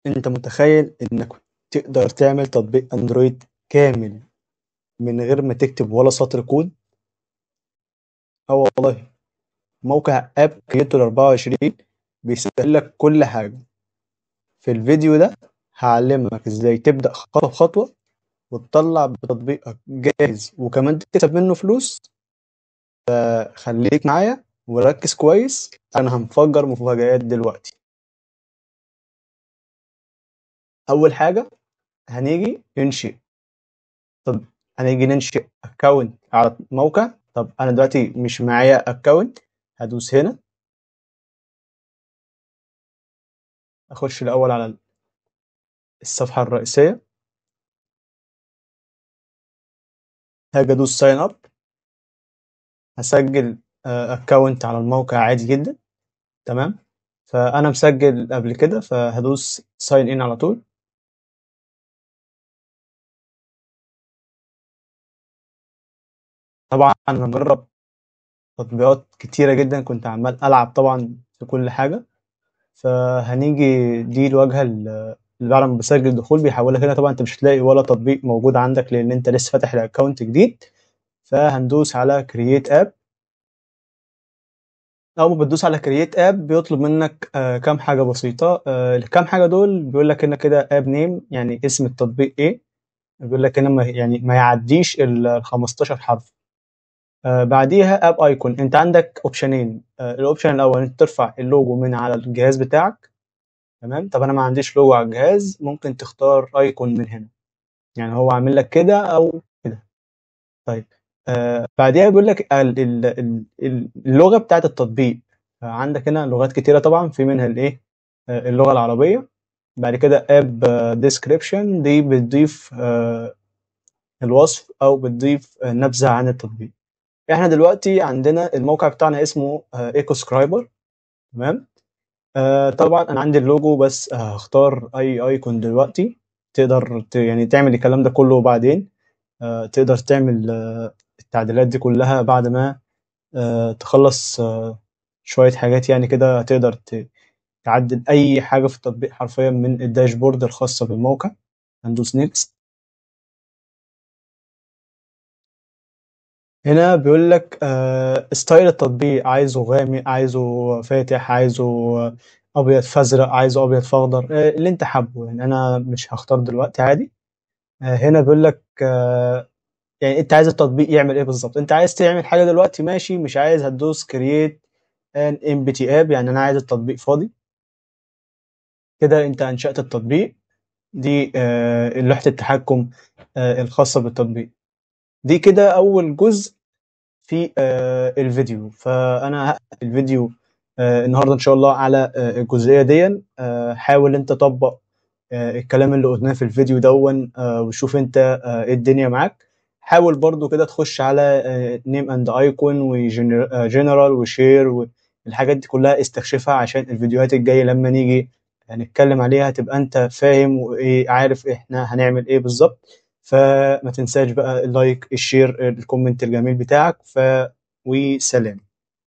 انت متخيل انك تقدر تعمل تطبيق اندرويد كامل من غير ما تكتب ولا سطر كود؟ اه والله. موقع اب كريتور 24 بيسهل لك كل حاجه. في الفيديو ده هعلمك ازاي تبدا خطوه بخطوه وتطلع بتطبيقك جاهز وكمان تكسب منه فلوس. خليك معايا وركز كويس، انا هنفجر مفاجآت دلوقتي. اول حاجه هنيجي ننشئ طب هنيجي ننشئ اكونت على موقع. طب انا دلوقتي مش معايا اكونت، هدوس هنا اخش الاول على الصفحه الرئيسيه، هاجي ادوس ساين اب، هسجل اكونت على الموقع عادي جدا. تمام، فانا مسجل قبل كده فهدوس ساين ان على طول. طبعا انا مجرب تطبيقات كتيره جدا، كنت عمال العب طبعا في كل حاجه. فهنيجي دي الواجهه اللي بعد ما بسجل دخول بيحولك هنا. طبعا انت مش هتلاقي ولا تطبيق موجود عندك لان انت لسه فاتح الاكونت جديد. فهندوس على كرييت اب. اول ما بتدوس على كرييت اب بيطلب منك كام حاجه بسيطه. الكام حاجه دول بيقول لك هنا كده اب نيم، يعني اسم التطبيق ايه. بيقول لك هنا يعني ما يعديش ال 15 حرف. بعديها اب ايكون، انت عندك اوبشنين. الاوبشن الاول انت ترفع اللوجو من على الجهاز بتاعك. تمام، طب انا ما عنديش لوجو على الجهاز، ممكن تختار ايكون من هنا، يعني هو عامل لك كده او كده. طيب، بعديها بيقول لك اللغه بتاعت التطبيق. عندك هنا لغات كتيره طبعا، في منها الايه، اللغه العربيه. بعد كده اب ديسكريبشن، دي بتضيف الوصف او بتضيف نبذه عن التطبيق. احنا دلوقتي عندنا الموقع بتاعنا اسمه ايكو سكرايبر. تمام. طبعا انا عندي اللوجو بس هختار اي ايكون دلوقتي. تقدر يعني تعمل الكلام ده كله بعدين. تقدر تعمل التعديلات دي كلها بعد ما تخلص شوية حاجات يعني كده. تقدر تعدل أي حاجة في التطبيق حرفيا من الداشبورد الخاصة بالموقع. هندوس نيكست. هنا بيقول لك ستايل التطبيق، عايزه غامق، عايزه فاتح، عايزه أبيض فأزرق، عايزه أبيض فأخضر، اللي أنت حابه. يعني أنا مش هختار دلوقتي عادي. هنا بيقول لك يعني أنت عايز التطبيق يعمل إيه بالظبط. أنت عايز تعمل حاجة دلوقتي ماشي، مش عايز هتدوس كرييت ان امبتي اب، يعني أنا عايز التطبيق فاضي. كده أنت أنشأت التطبيق. دي لوحة التحكم الخاصة بالتطبيق. دي كده أول جزء في الفيديو. فأنا هقفل الفيديو النهاردة إن شاء الله على الجزئية دي. حاول أنت تطبق الكلام اللي قلناه في الفيديو دون، وشوف أنت إيه الدنيا معاك. حاول برضو كده تخش على نيم اند ايكون وجنرال وشير والحاجات دي كلها استكشفها، عشان الفيديوهات الجاية لما نيجي هنتكلم عليها تبقى انت فاهم وعارف احنا هنعمل ايه بالظبط. فما تنساش بقى اللايك، الشير، الكومنت الجميل بتاعك. وسلام.